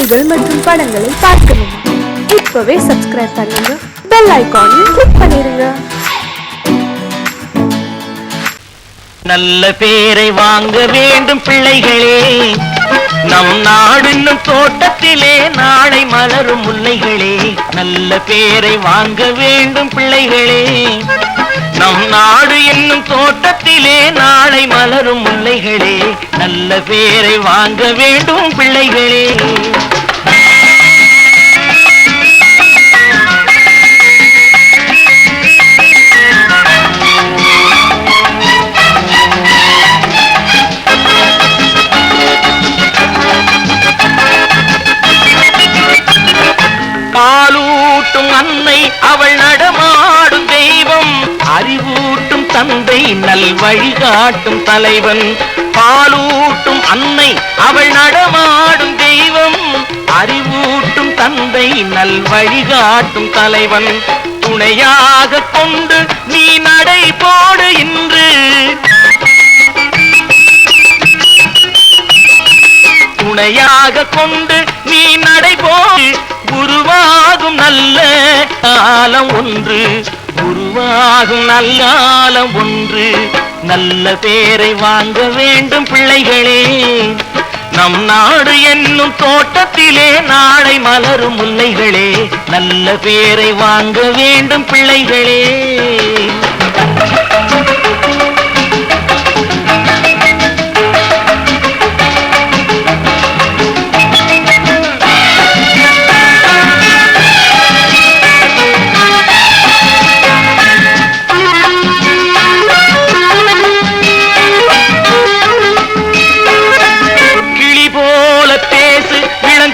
செய்திகள் மற்றும் படங்களை பார்க்கணுமா? இப்பவே சப்ஸ்கிரைப் பண்ணுங்க, பெல் ஐகானையும் கிளிக் பண்ணிருங்க. நல்ல பேரை வாங்க வேண்டும் பிள்ளைகளே, நம் நாடு என்னும் தோட்டத்திலே நாளை மலரும் முல்லைகளே. நல்ல பேரை வாங்க வேண்டும் பிள்ளைகளே, நம் நாடு என்னும் தோட்டத்திலே நாளை மலரும் முல்லைகளே. நல்ல பேரை வாங்க வேண்டும் பிள்ளைகளே. பாலூட்டும் அன்னை அவள் நடமாடும் தெய்வம், அறிவூட்டும் தந்தை நல் வழிகாட்டும் தலைவன். பாலூட்டும் அன்னை அவள் நடமாடும் தெய்வம், அறிவூட்டும் தந்தை நல் வழிகாட்டும் தலைவன். துணையாக கொண்டு நீ நடை போடு இன்று, துணையாக கொண்டு நீ நடை போடு. உருவாகும் நல்ல காலம் ஒன்று, உருவாகும் நல்ல காலம் ஒன்று. நல்ல பேரை வாங்க வேண்டும் பிள்ளைகளே, நம் நாடு என்னும் தோட்டத்திலே நாளை மலரும் முல்லைகளே. நல்ல பேரை வாங்க வேண்டும் பிள்ளைகளே.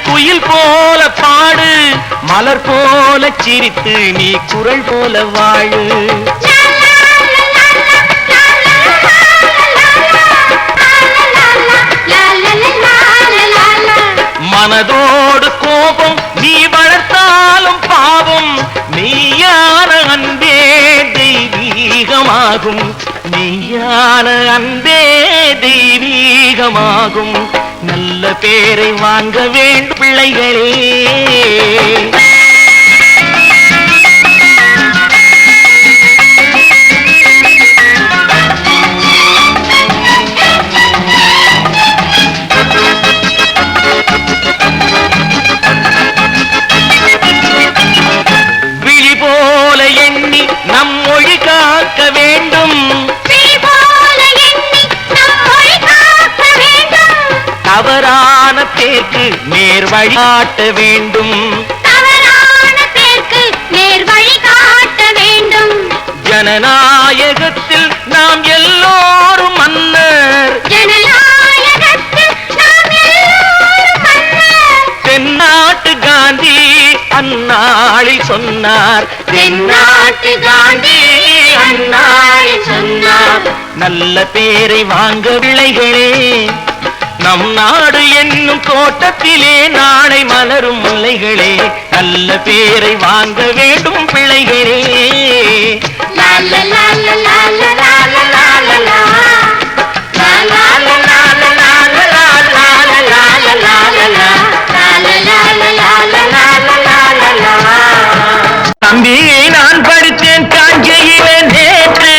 குயில் போல பாடு, மலர் போல சிரித்து நீ குரல் போல வாழு. மனதோடு கோபம் நீ வளர்த்தாலும் பாவம், மெய்யான அன்பே தெய்வீகமாகும், மெய்யான அன்பே தெய்வீகமாகும். நல்ல பேரை வாங்க வேண்டும் பிள்ளைகளே. விழி போல எண்ணி நம் மொழி காக்க வேண்டும், தவறான பேருக்கு நேர் வழி காட்ட வேண்டும், தவறான பேருக்கு நேர் வழி காட்ட வேண்டும். ஜனநாயகத்தில் நாம் எல்லோரும் மன்னர், ஜனநாயகத்தில் நாம் எல்லோரும் மன்னர். தென்னாட்டு காந்தி அந்நாளில் சொன்னார், தென்னாட்டு காந்தி அந்நாளில் சொன்னார். நல்ல பேரை வாங்க பிள்ளைகளே, நம் நாடு என்னும் தோட்டத்திலே நாளை மலரும் முல்லைகளே. நல்ல பேரை வாங்க வேண்டும் பிள்ளைகளே. தம்பி, நான் படித்தேன் காஞ்சியிலே நேற்று,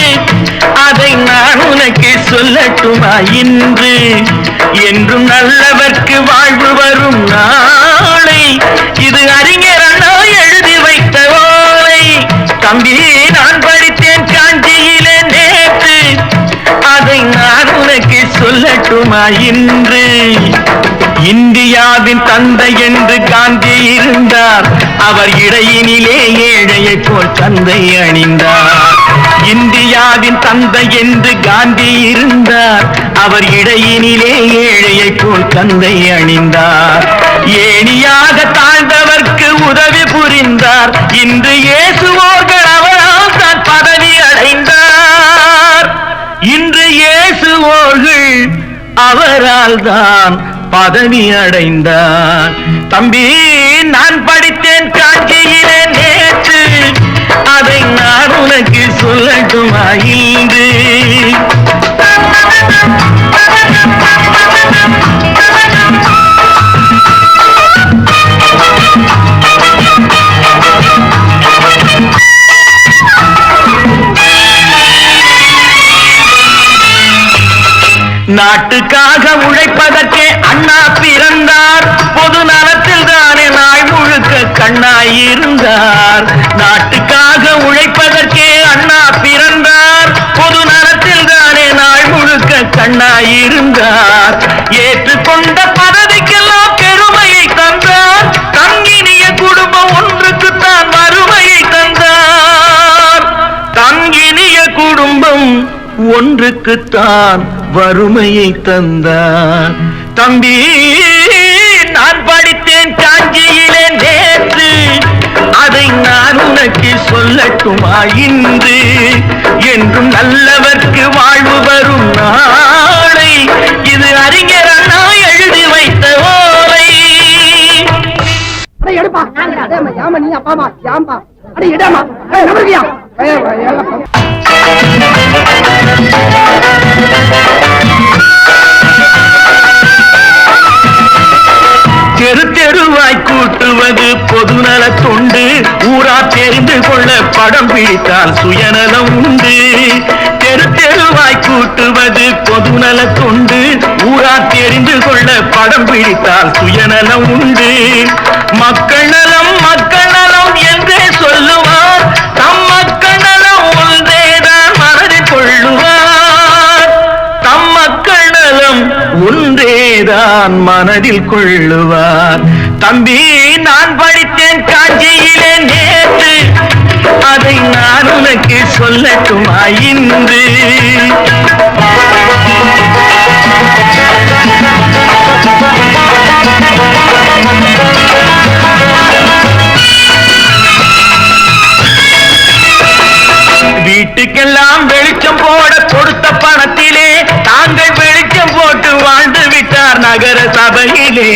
அதை நான் உனக்கு சொல்லட்டுமா இன்று? என்றும் நல்லவர்க்கு வாழ்வு வரும் நாளை, இது அறிஞர் அண்ணா எழுதி வைத்த ஓலை. தம்பி, நான் படித்தேன் காஞ்சியிலே நேற்று, அதை நான் உனக்கு சொல்லட்டுமா இன்று? இந்தியாவின் தந்தை என்று காந்தி இருந்தார், அவர் இடையினிலே ஏழையை போல் தந்தை அணிந்தார். இந்தியாவின் தந்தை என்று காந்தி இருந்தார், அவர் இடையினிலே ஏழையை போல் தந்தை அணிந்தார். ஏணியாக தாழ்ந்தவர்க்கு உதவி புரிந்தார், இன்று இயேசுவோர்கள் அவரால் தான் பதவி அடைந்தார். இன்று இயேசுவோர்கள் அவரால் தான் பதவி அடைந்தார். தம்பி, நான் படித்தேன் காஞ்சியிலே நேற்று, அதை நான் உனக்கு சொல்லட்டுமா இன்று? நாட்டுக்காக உழைப்பதற்கே அண்ணா பிறந்தார், பொது நலத்தில் தானே நாள் முழுக்க கண்ணாயிருந்தார். நாட்டுக்காக உழைப்பதற்கே அண்ணா பிறந்தார், பொது நலத்தில் தானே நாள் முழுக்க கண்ணாயிருந்தார். ஏற்றுக்கொண்ட பதவிக்கெல்லாம் பெருமையை தந்தார், தங்கினிய குடும்பம் ஒன்றுக்குத்தான் வறுமையை தந்தார். தங்கினிய குடும்பம் ஒன்றுக்குத்தான் வறுமையை தந்தார். தம்பி, நான் படித்தேன் காஞ்சியிலே நேற்று, அதை நான் உனக்கு சொல்லட்டுமா இன்று? என்றும் நல்லவர்க்கு வாழ்வு வரும் நாளை, இது அறிஞர் அண்ணா எழுதி வைத்த ஓலை. எடுப்பா யாம நீ அப்பாமா யாம்பா அட இடமா நம்பர்கியா தெரு தெருவாய் கூட்டுவது பொதுநல தொண்டு, ஊரா தெரிந்து கொள்ள படம் பிடித்தால் சுயநலம் உண்டு. தெரு தெருவாய் கூட்டுவது பொதுநல தொண்டு, ஊரா தெரிந்து கொள்ள படம் பிடித்தால் சுயநலம் உண்டு. மக்கள் நலம் மக்கள் நலம் என்றே சொல்லுவார், தம் மக்கள் நலம் ஒன்றேதான் மனதில் கொள்ளுவார். தம் மக்கள் நலம் ஒன்றேதான் மனதில் கொள்ளுவார். தம்பி, நான் படித்தேன் காஞ்சியிலே நேற்று, அதை நான் உனக்கு சொல்லட்டுமா இன்று? வீட்டுக்கெல்லாம் வெளிச்சம் போட கொடுத்த பணத்திலே தாங்கள் வெளிச்சம் போட்டு வாழ்ந்து விட்டார் நகர சபையிலே.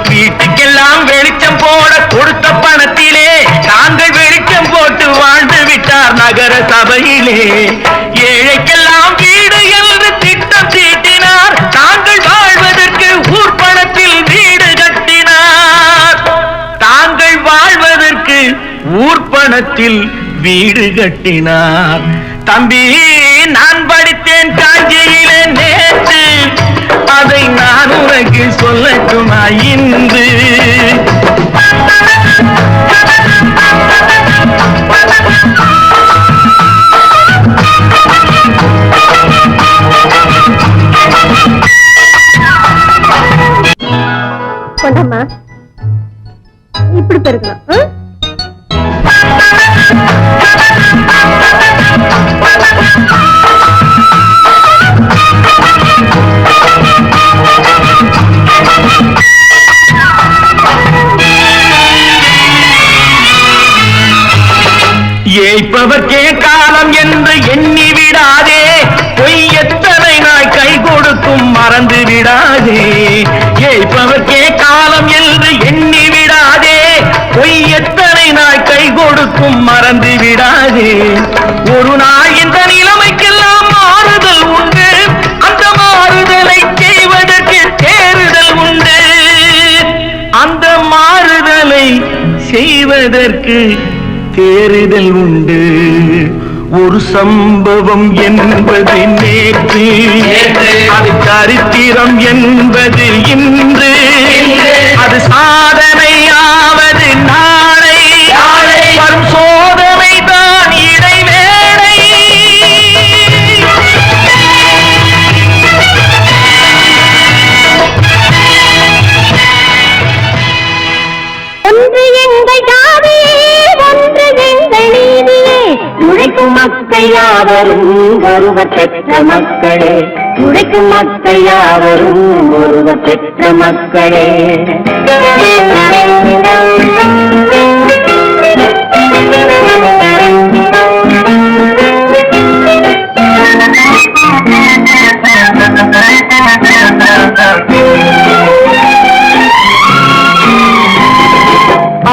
வீட்டுக்கெல்லாம் வெளிச்சம் போட கொடுத்த பணத்திலே தாங்கள் வெளிச்சம் போட்டு வாழ்ந்து விட்டார் நகர சபையிலே. ஏழைக்கெல்லாம் வீடு என்று திட்டம் தீட்டினார், தாங்கள் வாழ்வதற்கு ஊர்பணத்தில் வீடு கட்டினார். தாங்கள் வாழ்வதற்கு ஊர்பணத்தில் வீடு கட்டினார். தம்பி, நான் படித்தேன் காஞ்சியிலே நேற்று, அதை நான் உனக்கு சொல்லட்டுமா இன்று? கொண்டம்மா, இப்படி பெருக்கலாம். ஏய்ப்பவர்க்கே காலம் என்று எண்ணி விடாதே, பொய் எத்தனை நாய் கை கொடுக்கும் மறந்து விடாதே. ஏய்ப்பவர்க்கே காலம் என்று எண்ணி விடாதே, பொய் எத்தனை நாய் கை கொடுக்கும் மறந்து விடாதே. ஒரு நாள் இந்த நிலைமைக்கெல்லாம் மாறுதல் உண்டு, அந்த மாறுதலை செய்வதற்கு தேறுதல் உண்டு. அந்த மாறுதலை செய்வதற்கு தேறுதல் உண்டு. ஒரு சம்பவம் என்பது நேற்று, அது சரித்திரம் என்பது இன்று, அது சாதனையாவது நாளை, வரும் சோதனை தான் இடைவேளை. ஒன்று எங்கள் ஜாதியே, ஒன்று எங்கள் நீதியே, உழைக்கும் மக்கள் யாவரும் ஒருவர் பெற்ற மக்களே, உழைக்கும் மக்கள் யாவரும் ஒருவர் பெற்ற மக்களே.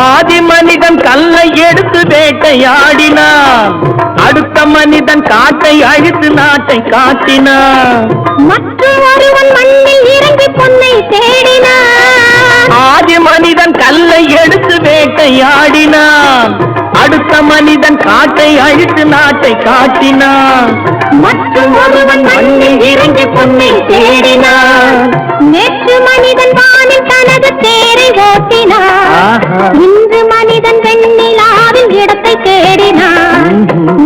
ஆதி மனிதன் கல்லை எடுத்து வேட்டையாடினான், அடுத்த மனிதன் காட்டை அழித்து நாட்டை காட்டினான். மற்றும் ஒருவன் மண்ணில் இறங்கி பொன்னை தேடினான். ஆதி மனிதன் கல்லை எடுத்து வேட்டையாடினான், அடுத்த மனிதன் காட்டை அழித்து நாட்டை காட்டினான். மற்றும் ஒருவன் மண்ணில் இறங்கி பொன்னை தேடினான். நேற்று மனிதன் வானில் தனது தேரை ஓட்டினான். இன்று மனிதன் வெண்ணிலாவில் இடத்தை தேடினான்.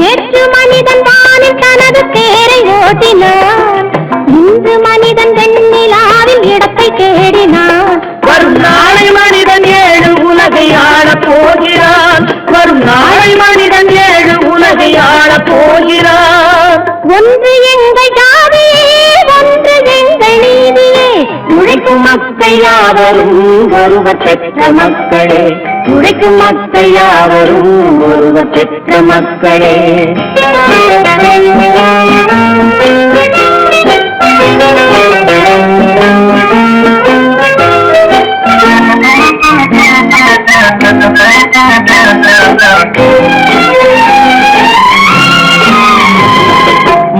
நேற்று மனிதன் வானில் தனது தேரை ஓட்டினான். இன்று மனிதன் வெண்ணிலாவில் இடத்தை தேடினான். வரும் நாளை மனிதன் 7 உலகை ஆளப் போகிறான். வரும் நாளை மனிதன் 7 உலகை ஆளப் போகிறான். ஒன்று எங்கள் ஜாதியே, ஒன்று எங்கள் நீதியே. உழைக்கும் மக்கள் யாவரும் ஒருவர் பெற்ற மக்களே. உழைக்கும் மக்கள் யாவரும் ஒருவர் பெற்ற மக்களே.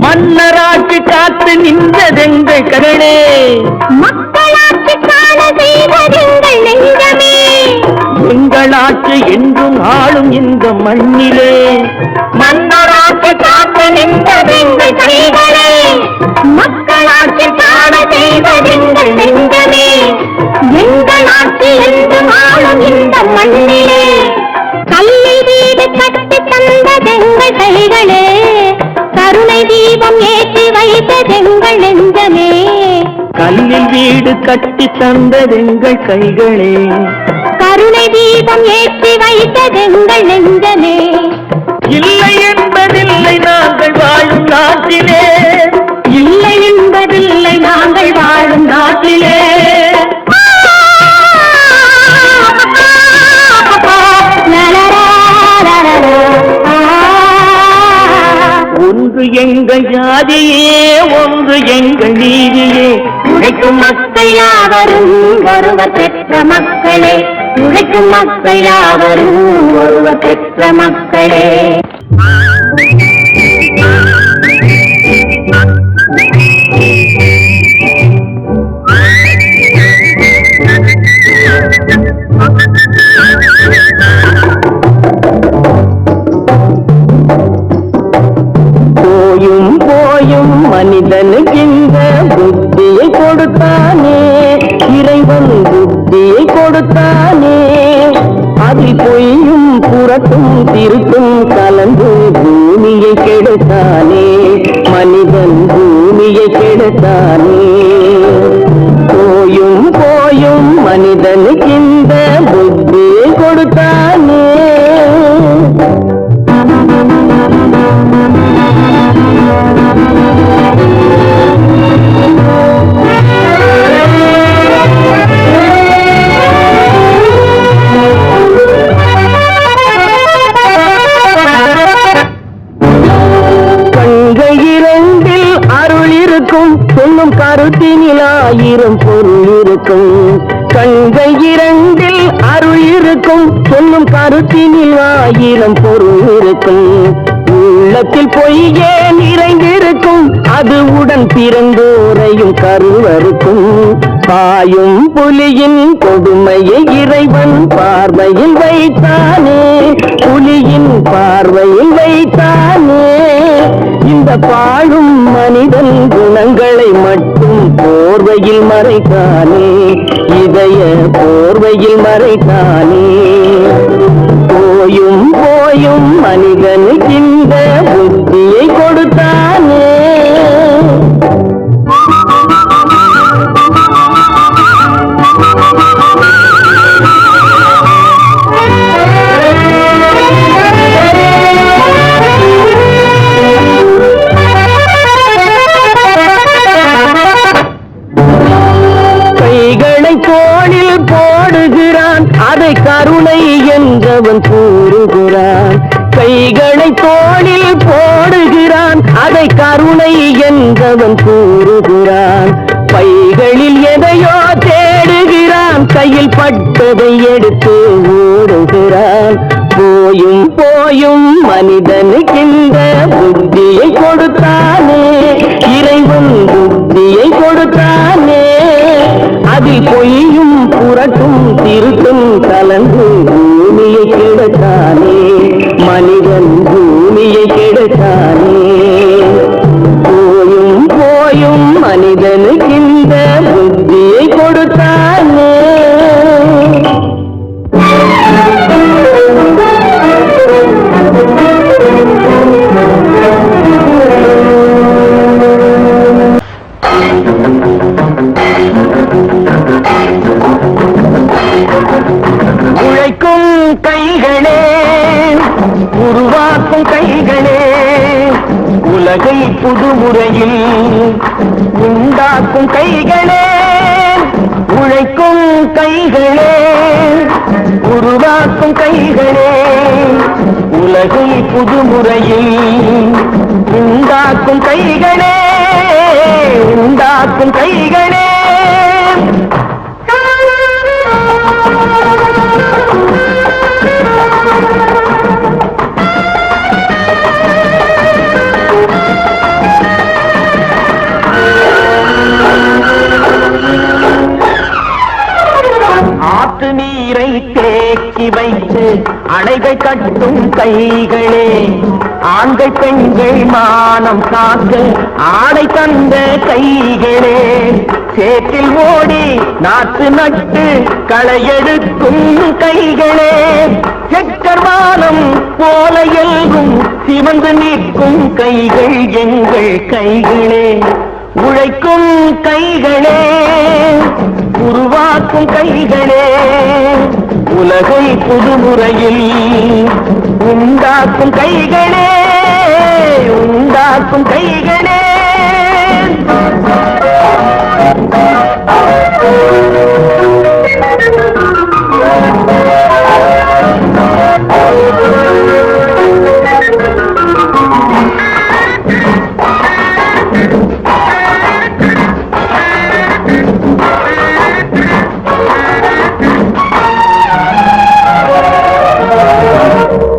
மன்னராட்சி காத்து நின்றதெங்கள் கரணே. மக்களாட்சி காண செய்வதெங்கள் நெஞ்சமே. எங்களாட்சி என்றும் ஆளும் இந்த மண்ணிலே. மன்னராட்சி காத்து நின்றதெங்கள் கைகளே. மக்களாட்சி காண செய்வதெங்கள் நெஞ்சமே. எங்களாட்சி என்றும் ஆளும் இந்த மண்ணிலே. கல்லில் வீடு கட்டி தந்ததெங்கள் கைகளே. கருணை தீபம் ஏற்றி வைத்ததெங்கள் நெஞ்சமே. கல்லில் வீடு கட்டி தந்ததெங்கள் கைகளே. கருணை தீபம் ஏற்றி வைத்ததெங்கள் நெஞ்சமே. இல்லை என்பதில்லை நாங்கள் வாழும் நாட்டிலே. இல்லை என்பதில்லை நாங்கள் வாழும் நாட்டிலே. ஒன்று எங்கள் ஜாதியே, ஒன்று எங்கள் நீதியே. உழைக்கும் மக்கள் யாவரும் ஒருவர் பெற்ற மக்களே. உழைக்கும் மக்கள் யாவரும் ஒருவர் பெற்ற மக்களே. போயும் போயும் மனிதனுக்கு இந்த புத்தியை கொடுத்தானே. இறைவன் புத்தியை கொடுத்தானே. அதில் பொய்யும் புறத்தும் திருத்தும் கலந்து பூமியை கெடுத்தானே. மனிதன் பூமியை கெடுத்தானே. போயும் போயும் மனிதனுக்கு இந்த புத்தியை கொடுத்தானே. சொல்லும் கருத்தினில் 1000 பொருள் இருக்கும். கண்கள் 2 அருள் இருக்கும். சொல்லும் கருத்தினில் 1000 பொருள் இருக்கும். உள்ளத்தில் பொய்யே நிறைந்திருக்கும். அது உடன் பிறந்தோரையும் கருவருக்கும். பாயும் புலியின் கொடுமையை இறைவன் பார்வையில் வைத்தானே. புலியின் பார்வையில் வைத்தானே. இந்த பாழும் மனிதன் குணங்களை மட்டும் போர்வையில் மறைத்தானே. இதய போர்வையில் மறைத்தானே. போயும் போயும் மனிதனுக்கு இந்த புத்தியை கொடுத்தானே. தோளில் போடுகிறான். அதை கருணை என்றவன் கூறுகிறான். கைகளை தோளில் போடுகிறான். அதை கருணை என்றவன் கூறுகிறான். பைகளில் எதையோ தேடுகிறான். கையில் பட்டதை எடுத்து ஓடுகிறான். போயும் போயும் மனிதனுக்கு இந்த புத்தியை கொடுத்தானே. இறைவன் புத்தியை கொடுத்தானே. அதில் பொய்யும் புரட்டும் திருத்தும் கலந்து பூமியை கெடுத்தானே. மனிதன் பூமியை கெடுத்தானே போயும் போயும் மனிதனுக்கு இந்த புத்தியை கொடுத்தானே உழைக்கும் கைகளே உருவாக்கும் கைகளே உலகை புதுமுறையில் உண்டாக்கும் கைகளே உழைக்கும் கைகளே உருவாக்கும் கைகளே உலகை புதுமுறையில் உண்டாக்கும் கைகளே உண்டாக்கும் கைகளே ஆற்று நீரை தேக்கி வைத்து அணைகள் கட்டும் கைகளே ஆண்கள் பெண்கள் மானம் காக்க ஆடை தந்த கைகளே சேற்றில் ஓடி நாற்று நட்டு களையெடுக்கும் கைகளே செக்கர்வானம் போல எல்கும் சிவந்து நிற்கும் கைகள் எங்கள் கைகளே உழைக்கும் கைகளே உருவாக்கும் கைகளே உலகை புதுமுறையில் உண்டாக்கும் கைகளே உண்டாக்கும் கைகளே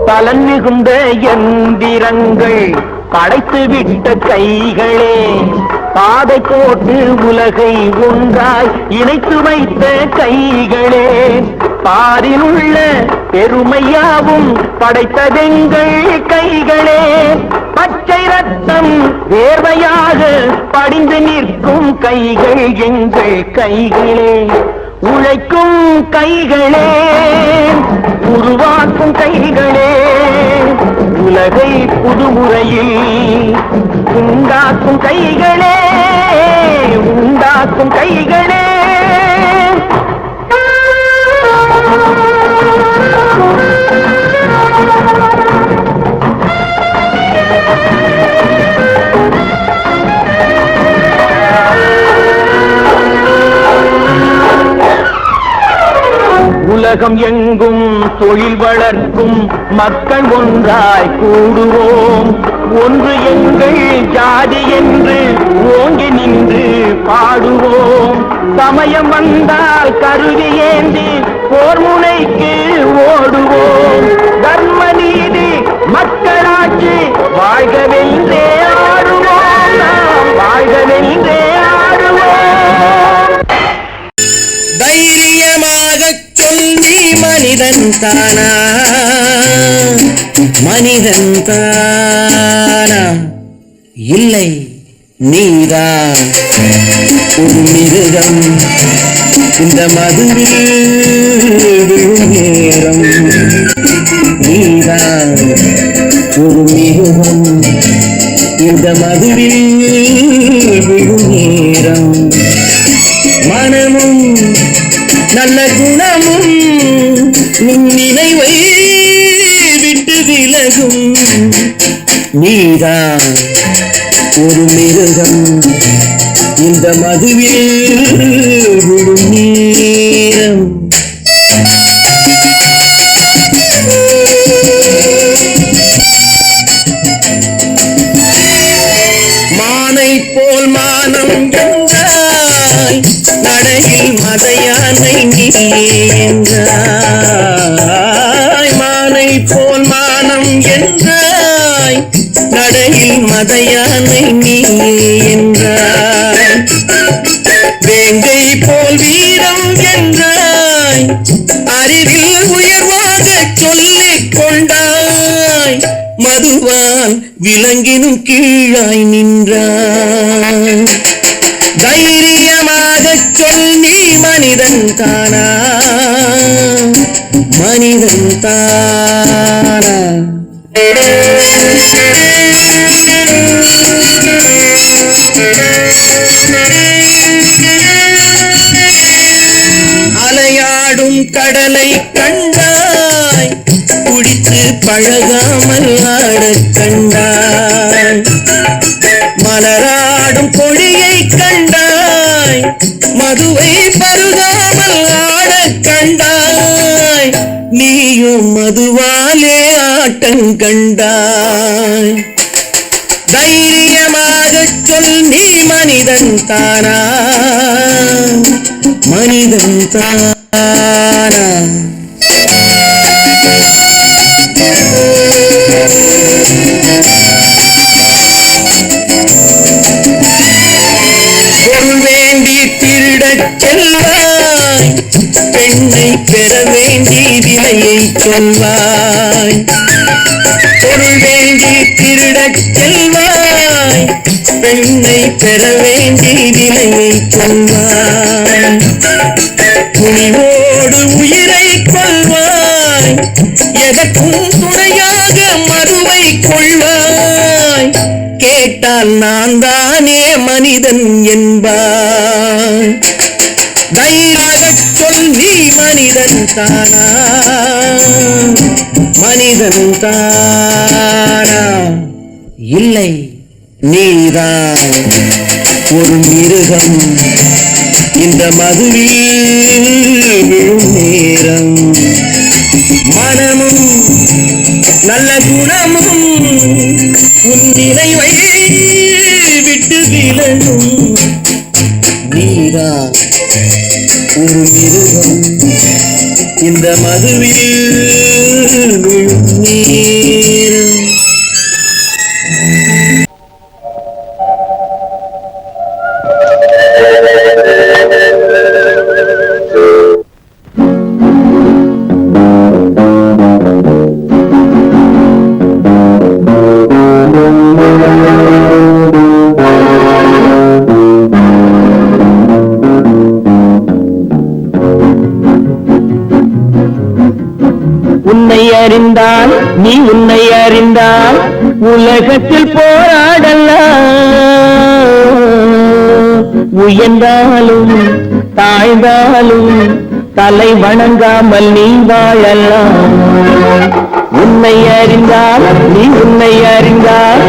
பலன் மிகுந்த எந்திரங்கள் படைத்து விட்ட கைகளே பாதை போட்டு உலகை ஒன்றாய் இணைத்து வைத்த கைகளே பாரில் உள்ள பெருமையாவும் படைத்ததெங்கள் கைகளே பச்சை ரத்தம் வேர்வையாக படிந்து நிற்கும் கைகள் எங்கள் கைகளே உழைக்கும் கைகளே உருவாக்கும் கைகளே உலகை புதுமுறையில் உண்டாக்கும் கைகளே உண்டாக்கும் கைகளே உலகம் எங்கும் தொழில் வளர்க்கும் மக்கள் ஒன்றாய் கூடுவோம் ஒன்று எங்கள் ஜாதி என்று ஓங்கி நின்று பாடுவோம் சமயம் வந்தால் கருவி ஏந்தி போர் முனைக்கு ஓடுவோம் தர்ம நீதி மக்களாட்சி வாழ்கவென்றே ஆடுவோம் நாம் வாழ்கவென்றே ஆடுவோம் தைரியமாக சொல்லி மனிதன் தானா மனிதன் தானா இல்லை நீதான் ஒரு மிருகம் இந்த மதுவில் விழும் நேரம் நீதான் ஒரு மிருகம் இந்த மதுவில் விழும் நேரம் மனமும் நல்ல குணமும் உன் நினைவை விட்டு விலகும் நீதான் ஒரு மிருகம் இந்த மதுவில் விழும் நேரம் மானை போல் மானம் என்றாய் நடையில் மதையானை நீ என்றாய் மானை போல் மானம் என்றாய் நடையில் மதையானை நீ என்றாய் வேங்கை போல் வீரம் என்றாய் அறிவில் உயர்வாக சொல்லிக் கொண்டாய் மதுவான் விலங்கினும் கீழாய் நின்றான். தைரியமாகச் சொல் நீ மனிதன் தானா, மனிதன் தானா? அலையாடும் கடலை கண்டாய், குடித்து பழகாமல் ஆடக் கண்டாய். மலராடும் கொடியை கண்டாய், மதுவை பருகாமல் ஆடக் கண்டாய். நீயும் மதுவாலே ஆட்டம் கண்டாய். தைரியமாகச் சொல் நீ மனிதன் தானா, மனிதன் தானா? பொருள் வேண்டி திருடச் செல்வாய், பெண்ணை பெற வேண்டி விலையை சொல்வாய். பொருள் வேண்டி திருடச் செல்வாய், பெண்ணை பெற வேண்டி விலையை சொல்வாய். துணிவோடு உயிரை கொள்வாய், எதற்கும் துணையாக மதுவை கொள்வாய். கேட்டால் நான் தானே மனிதன் என்பாய். தைரியமாகச் சொல் நீ மனிதன் தானா, மனிதன் தானா? இல்லை, நீதான் ஒரு மிருகம். இந்த மதுவில் விழும் நேரம் மனமும் நல்ல குணமும் உன் நினைவை விட்டு விலகும். நீதான் ஒரு மிருகம். இந்த மதுவில் விழும் நேரம். உன்னை அறிந்தால் நீ உன்னை அறிந்தால் உலகத்தில் போராடலாம். உயர்ந்தாலும் தாழ்ந்தாலும் தலை வணங்காமல் நீ வாழலாம். உன்னை அறிந்தால் நீ உன்னை அறிந்தால்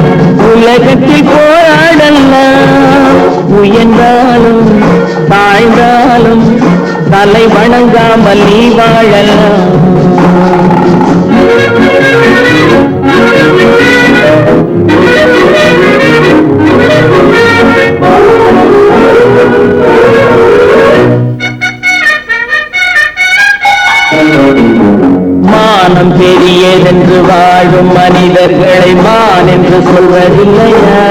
உலகத்தில் போராடலாம். உயர்ந்தாலும் தாழ்ந்தாலும் தலை வணங்காமல் நீ வாழலாம். மானம் பெரியதென்று வாழும் மனிதர்களை மான் என்று சொல்வதில்லையா?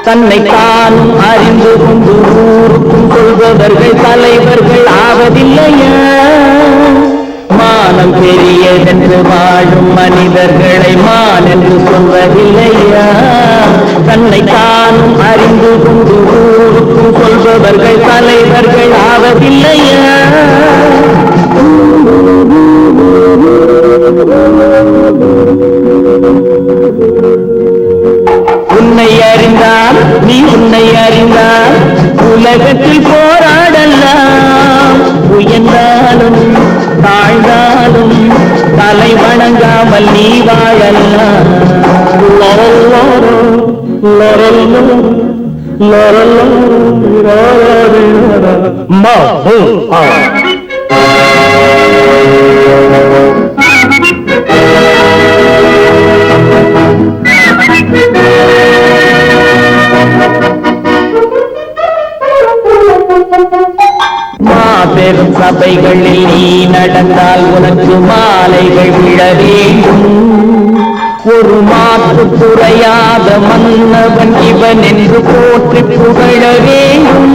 தன்னை தானும் அறிந்து கொண்டு ஊருக்கும் சொல்பவர்கள் தலைவர்கள் ஆவதில்லையா? மானம் பெரியதென்று வாழும் மனிதர்களை மான் என்று சொல்வதில்லையா? தன்னை தானும் அறிந்து கொண்டு ஊருக்கும் சொல்பவர்கள் தலைவர்கள் ஆவதில்லையா? உன்னை அறிந்தால் நீ உன்னை அறிந்தால் உலகத்தில் போராடலாம். உயர்ந்தாலும் தாழ்ந்தாலும் தலை வணங்காமல் நீ வாழலாம். மாபெரும் சபைகளில் நீ நடந்தால் உனக்கு மாலைகள் விழ வேண்டும். ஒரு மாற்று குறையாத மன்னவன் இவன் என்று போற்றி புகழ வேண்டும்.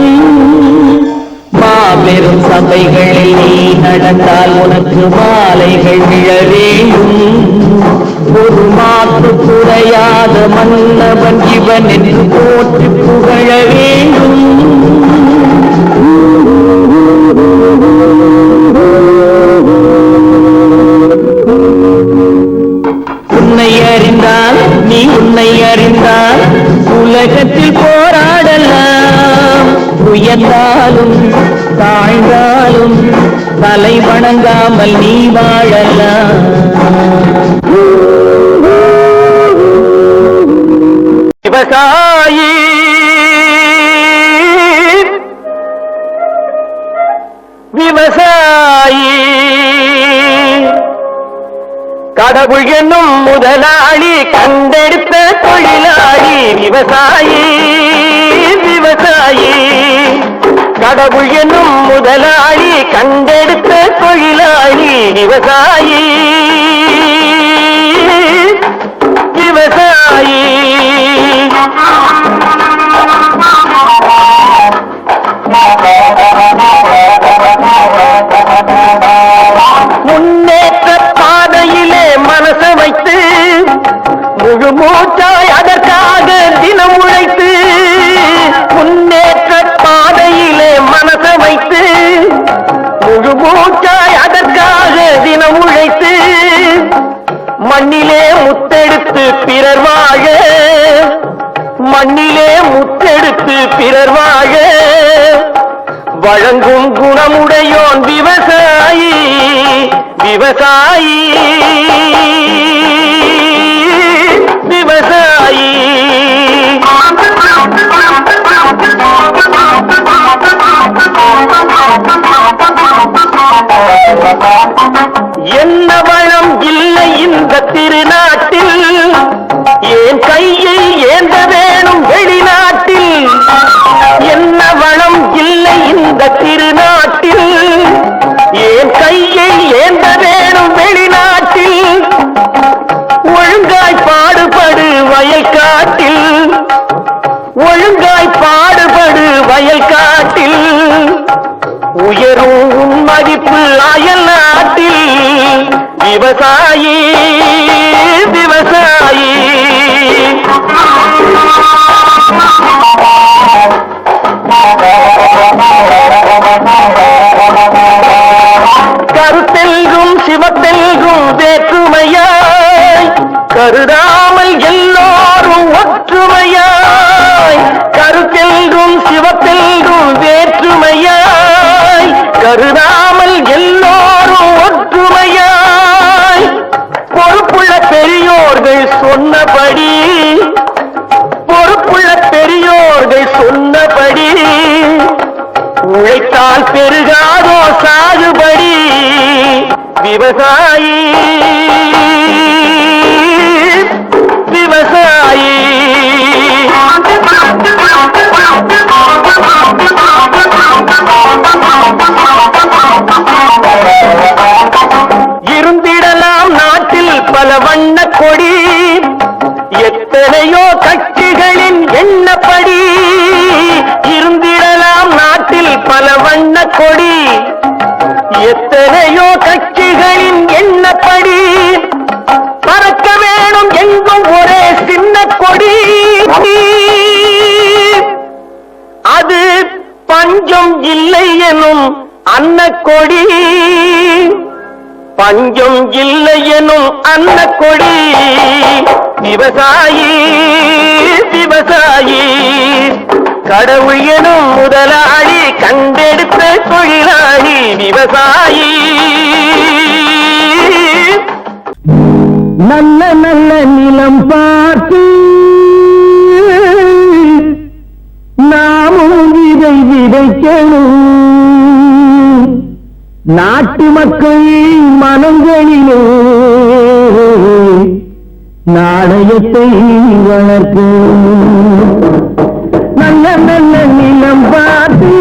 மாபெரும் சபைகளில் நீ நடந்தால் உனக்கு மாலைகள் விழ வேண்டும். ஒரு மாற்று குறையாத மன்னவன் இவன் என்று போற்றி புகழ வேண்டும். உன்னை அறிந்தால் நீ உன்னை அறிந்தால் உலகத்தில் போராடலாம். உயர்ந்தாலும் தாழ்ந்தாலும் தலை வணங்காமல் நீ வாழலாம். விவசாயி விவசாயி கடவுள் என்னும் முதலாளி கண்டெடுத்த தொழிலாளி. விவசாயி விவசாயி கடவுள் என்னும் முதலாளி கண்டெடுத்த தொழிலாளி. விவசாயி விவசாயி முன்னேற்ற பாதையிலே மனசை வைத்து முழு மூச்சாய் அதற்காக தினம் உழைத்து. முன்னேற்ற பாதையிலே மனசை வைத்து முழு மூச்சாய் அதற்காக தினம் உழைத்து. மண்ணிலே முத்தெடுத்து பிறர் வாழ மண்ணிலே முத்தெடுத்து பிறர் வாழ வழங்கும் குணமுடையோன் விவசாயி. விவசாயி விவசாயி என்ன வளம் இல்லை இந்த திருநாட்டில், ஏன் கையை ஏந்த வேணும் வெளிநாட்டில். என்ன வளம் இல்லை இந்த திருநாட்டில், ஏன் கையை ஏந்த வேணும் வெளிநாட்டில். ஒழுங்காய் பாடுபடு வயல்காட்டில், ஒழுங்காய் பாடுபடு வயல்காட்டில். உயரும் உன் மதிப்பு அயல் நாட்டில். விவசாயி விவசாயி கருத்தெல்கும் சிவத்தெல்கும் வேற்றுமையாய் கருதாமல் எல்லோரும் ஒற்றுமையாய். கருத்தெல்கும் சிவத்தெல்கும் வேற்றுமையாய் கருதாமல் எல்லோரும் ஒற்றுமையாய். பொறுப்புள்ள பெரியோர்கள் சொன்னபடி, பொறுப்புள்ள பெரியோர்கள் சொன்னபடி உழைத்தால் பெருகாதோ சாகுபடி. விவசாயி விவசாயி இருந்திடலாம் நாட்டில் பல வண்ண கொடி. எத்தனையோ கட்சிகளின் எண்ணப்படி. இருந்திடலாம் நாட்டில் பல வண்ண கொடி. எத்தனையோ கட்சிகளின் எண்ணப்படி. பறக்க வேணும் எங்கும் ஒரே சின்ன கொடி. அது பஞ்சம் இல்லை எனும் அன்னக்கொடி. பஞ்சம் இல்லை எனும் அன்னக்கொடி. விவசாயி விவசாயி கடவுள் எனும் முதலாளி கண்டெடுத்த தொழிலாளி. விவசாயி நல்ல நல்ல நிலம் பார்த்து நாமும் இதை விதைக்கணும். நாட்டு மக்கள் மனங்களிலே நாணயத்தை வளர்க்கணும். நல்ல நல்ல நிலம் பார்த்து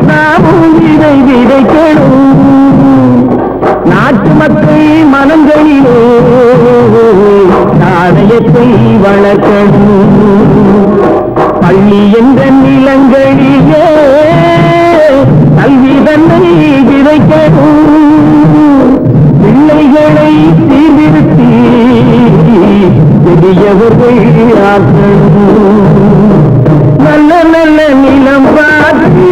நாமும் இதை விதைக்கணும். நாட்டு மக்கள் மனங்களிலே நாணயத்தை வளர்க்கணும். பள்ளி என்ற நிலங்களிலே கல்வி தன்னை விதைக்கணும், பிள்ளைகளை சீர்திருத்தி பெரியவர்கள் ஆக்கணும். நல்ல நல்ல நிலம் பார்த்து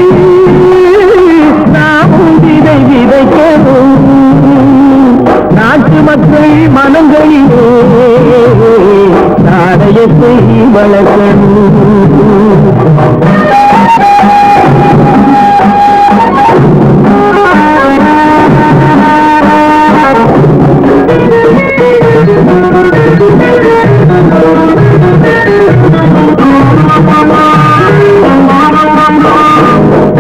நாமும் விதை விதைக்கணும், நாட்டு மக்கள் மனங்களிலே நாணயத்தை வளர்க்கணும்.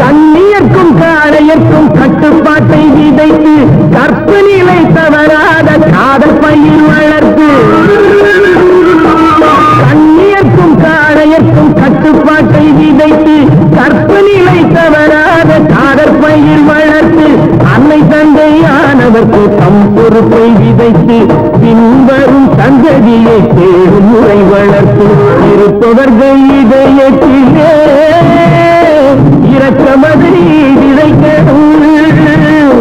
கண்ணியர்க்கும் காளையர்க்கும் கட்டுப்பாட்டை விதைத்து கற்பனிலை தவறாத காதல் பயிர் வளர்த்து, கண்ணியர்க்கும் காளையர்க்கும் கட்டுப்பாட்டை விதைத்து கற்பனிலை தவறாத காதல் பயிர் வளர்த்து, அன்னை தந்தையானவர்க்கு தம் பொறுப்பை விதைத்து பின்வரும் சந்ததியை தேடும் முறை வளர்த்து, இருப்பவர்கள் இதயத்திலே இரக்கமதை விதைக்கணும்,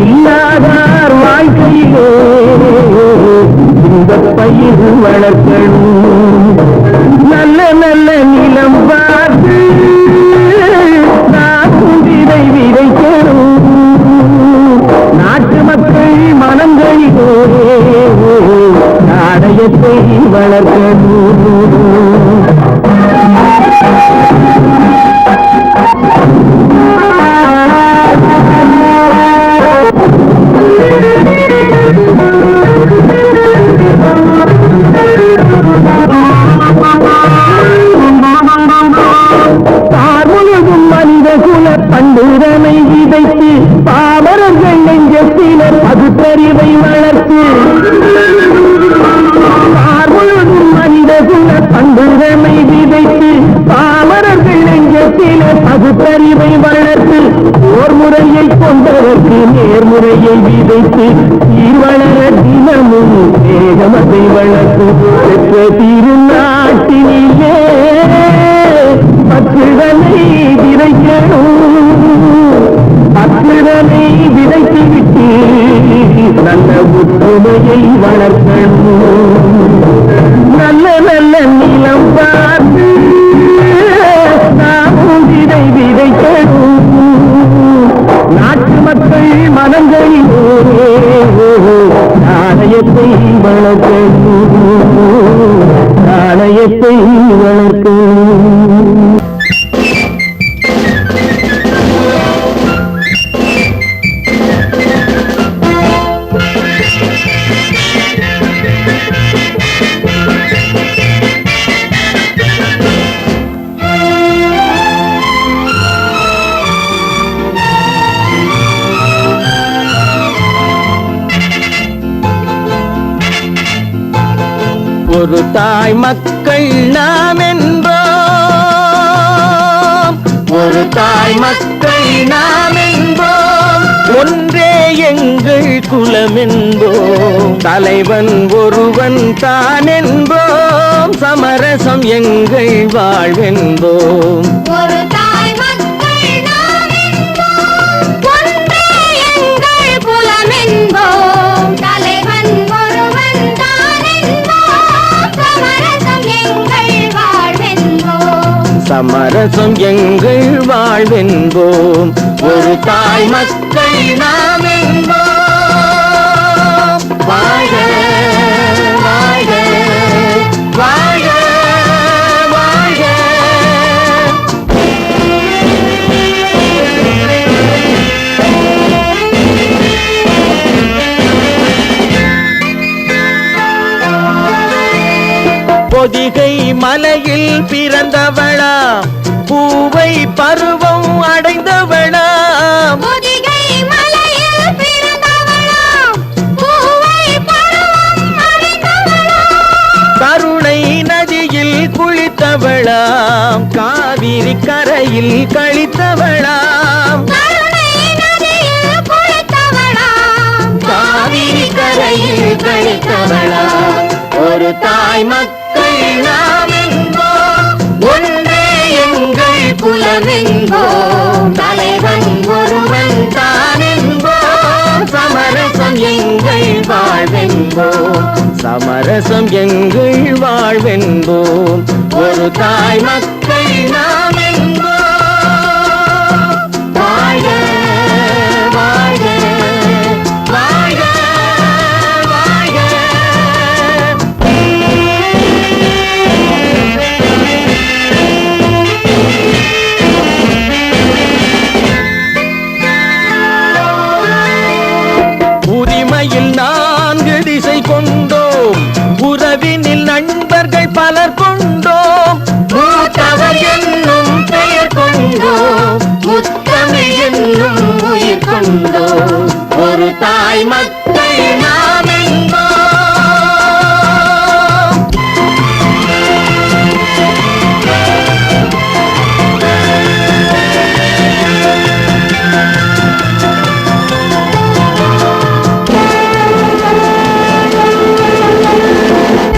இல்லாதார் வாழ்க்கையிலே இந்த பயிர் வளர்க்கணும். நல்ல நல்ல நிலம் பார்த்து நாமும் விதை விதைக்கணும், நாட்டு மக்கள் மனங்களிலே நாணயத்தை வளர்க்கணும். தார்முழுதும் மனித குல பண்டுதனை விதைத்து பாமரர்கள் நெஞ்சத்தினர் பகுத்தறிவை வளர்த்து, தார்முழுதும் மனித குல பண்டுதனை விதைத்து பாமரர்கள் நெஞ்சத்தினர் பகுத்தறிவை வளர்த்து, ஓர் முறையை கொண்டவர்க்கு நேர்முறையை விதைத்து சீர்வளர தினமும் வேகமதை வளர்த்து, பெற்ற திருநாட்டினிலே பற்றுதனை விதைக்கணும், பற்றுதனை விதைத்து விட்டு நல்ல ஒற்றுமையை வளர்க்கணும். நல்ல நல்ல நிலம் பார்த்து நாமும் விதை விதைக்கணும், நாட்டு மக்கள் மனங்களிலே நாணயத்தை வளர்க்கணும், நாணயத்தை வளர்க்கணும். ஒரு தாய் மக்கள் நாம் என்போம், ஒரு தாய் மக்கள் நாம் என்போம், ஒன்றே எங்கள் குலம் என்போம், தலைவன் ஒருவன் தான் என்போம், சமரசம் எங்கள் வாழ்வென்போம். ஒரு தாய் மக்கள் நாம் என்போம், ஒன்றே எங்கள் குலம் என்போம், தலைவன் ஒருவன் தான் என்போம், சமரசம் எங்கள் வாழ்வென்போம், சமரசம் எங்கள் வாழ்வென்போம். ஒரு தாய் மக்கள் நாம் என்போம். வாழ்க வாழ்க வாழ்க வாழ்க. பொதிகை மலையில் பிறந்தவளா, பூவை பருவம் அடைந்தவளா, பொதிகை மலையில் பிறந்தவளா, பூவை பருவம் அடைந்தவளா, கருணை நதியில் குளித்தவளா, காவிரி கரையில் கழித்தவளா, கருணை நதியில் குளித்தவளா, காவிரி கரையில் கழித்தவளா. ஒரு தாய் மக்கள் நாம் என்போம், ஒன்றே எங்கள் குலம் என்போம், தலைவன் என்போம் சமரசம் எங்கள் வாழ்வென்போம் ஒரு தாய் மக்கள் நாம் என்போம் வாழ்க வாழ்க வாழ்க வாழ்க உரிமையில் 4 திசை கொண்டோம் உறவினில் நண்பர்கள் பலர் கொண்டோம் மூத்தவர் என்னும் பெயர் கொண்டோம் முத்தமிழ் என்னும் உயிர் கொண்டோம் ஒரு தாய் மக்கள் நாம் என்போம்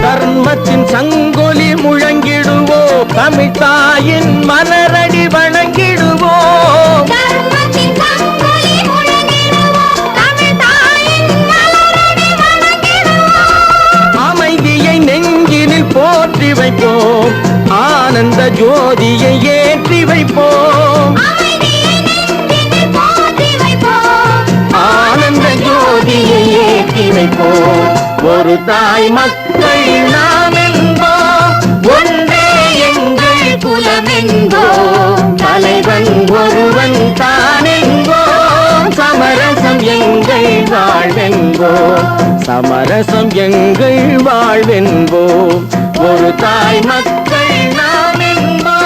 தர்மத்தின் சங்கொலி முழங்கிடுவோம் தமிழ் தாயின் மலரடி வணங்கிடுவோம் தர்மத்தின் சங்கொலி முழங்கிடுவோம் தமிழ் தாயின் மலரடி வணங்கிடுவோம் அமைதியை நெஞ்சினில் போற்றி வைப்போம் ஆனந்த ஜோதியை ஏற்றி வைப்போம் அமைதியை நெஞ்சினில் போற்றி வைப்போம் ஆனந்த ஜோதியை ஏற்றி வைப்போம் ஒரு தாய் மக்கள் நாம் என்போம் ஒன்றே எங்கள் குலம் என்போம் தலைவன் ஒருவன் தான் என்போம் சமரசம் எங்கள் வாழ்வென்போம் சமரசம் எங்கள் வாழ்வென்போம் ஒரு தாய் மக்கள் நாம் என்போம்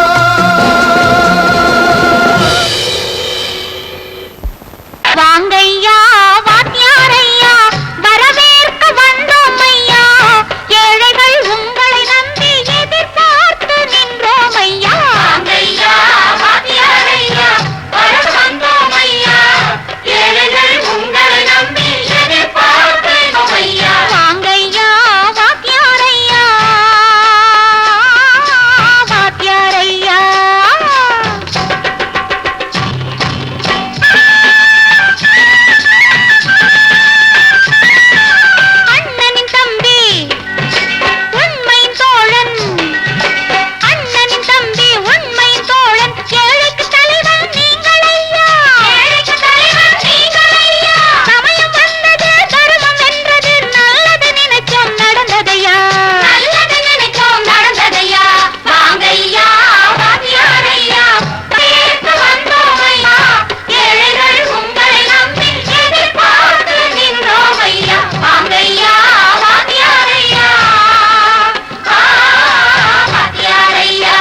வாங்கையா வாத்தியாரையா வரவேற்க வந்தோம் ஐயா ஏழைகள் உங்களை நம்பி எதிர்பார்த்து நின்றோம் ஐயா வாங்கையா வாத்தியாரையா வரவேற்க வந்தோம் ஐயா ஏழைகள் உங்களை நம்பி எதிர்பார்த்து நின்றோம் ஐயா வாங்கையா வாத்தியாரையா வாத்தியாரையா அண்ணனின் தம்பி உண்மையின் தோழன் அண்ணனின் தம்பி உண்மையின் தோழன் ஏழைக்கு தலைவன் நீங்கள் ஐயா ஏழைக்கு தலைவன் நீங்கள் ஐயா சமயம் வந்தது தர்மம் வென்றது நல்லது நினைச்சோம் நடந்ததையா நல்லது நினைச்சோம் நடந்ததையா வாங்கையா வாத்தியாரையா கேட்டு வந்தோம் ஐயா ஏழைகள் உங்களை நம்பி எதிர்பார்த்து நின்றோம் ஐயா வாங்கையா வாத்தியாரையா வாத்தியாரையா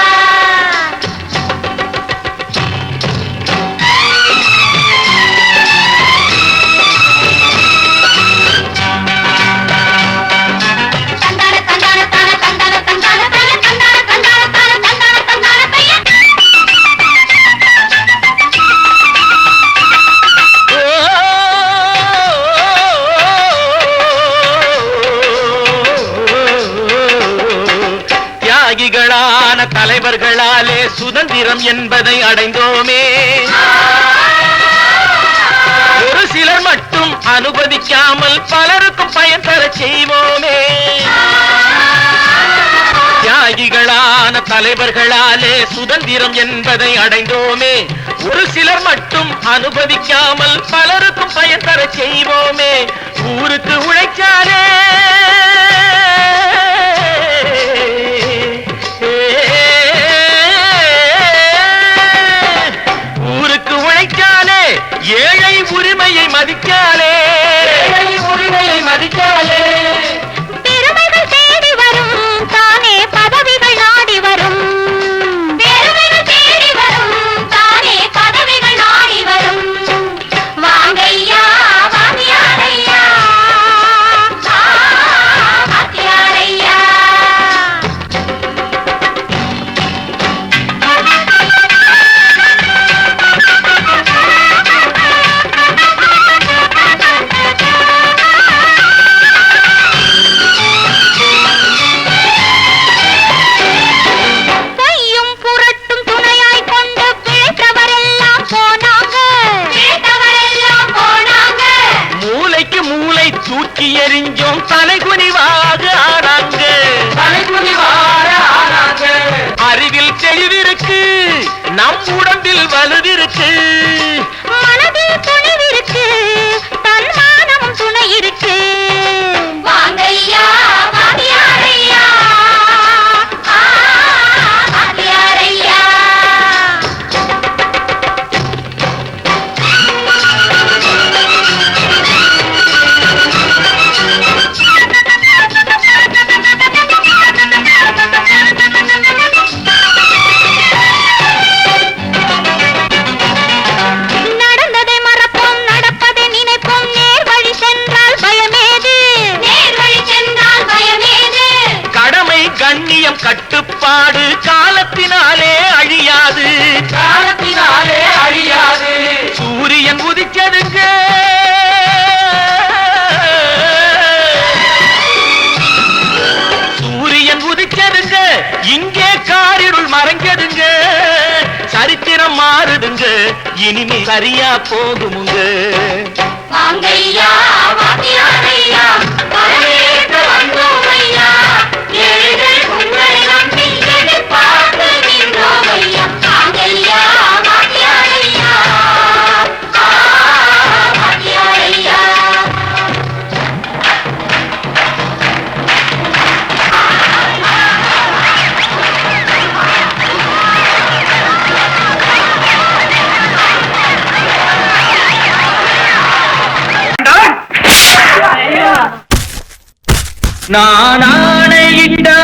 தந்தான தந்தான தான தந்தான தந்தான தான தந்தான தந்தான தான தந்தான தந்தான தையா தியாகிகளான தலைவர்களாலே சுதந்திரம் என்பதை அடைந்தோமே ஒரு சிலர் மட்டும் அனுமதிக்காமல் பலருக்கும் பயன் தரச் செய்வோமே தியாகிகளான தலைவர்களாலே சுதந்திரம் என்பதை அடைந்தோமே ஒரு சிலர் மட்டும் அனுமதிக்காமல் பலருக்கும் பயன் தரச் செய்வோமே ஊருக்கு உழைச்சாலே ஊருக்கு உழைச்சாலே ஏழை உரிமையை மதிக்காலே உரிமையை மதிக்காலே பெருமைகள் தேடி வரும் தானே பதவிகள் நாடி வரும் பெருமைகள் தேடி வரும் தானே பதவிகள் நாடி வரும் வாங்கையா வாத்தியாரையா வாத்தியாரையா பொய்யும் புரட்டும் துணையாய் கொண்டு பிழைத்தவரெல்லாம் போனாங்க பிழைத்தவரெல்லாம் போனாங்க மூளைக்கு மூளை நம்மை தூக்கி எறிஞ்சோம் தலைகுனிவாக ஆனாங்க. அறிவில் தெளிவிருக்கு, நம் உடம்பில் வலுவிருக்கு, மனதில் துணிவிருக்கு, தன்மானம் துணை இருக்கு. வாங்கையா வாங்கியாரையா, வாங்கியாரையா. நடந்ததை மறப்போம், நடப்பதை நினைப்போம், நேர் வழி சென்றால் பயமேது, நேர் வழி சென்றால் பயமேது. கடமை கண்ணியம் கட்டுப்பாடு காலத்தினாலே அழியாது, காலத்தினாலே அழியாது. சூரியன் உதிச்சதுங்க, சூரியன் உதிச்சதுங்க, இங்கே காரிருள் மறைஞ்சதுங்க. சரித்திரம் மாறுதுங்க, இனிமே சரியா போகுமுங்க. வாங்கையா வாங்கியாரையா, வரவேற்க வந்தோமையா, ஏழைகள் உங்களை நம்பி எதிர்பார்த்து நின்றோமையா. வாங்கையா வாங்கியாரையா, வாங்கியாரையா. நான் ஆணையிட்டா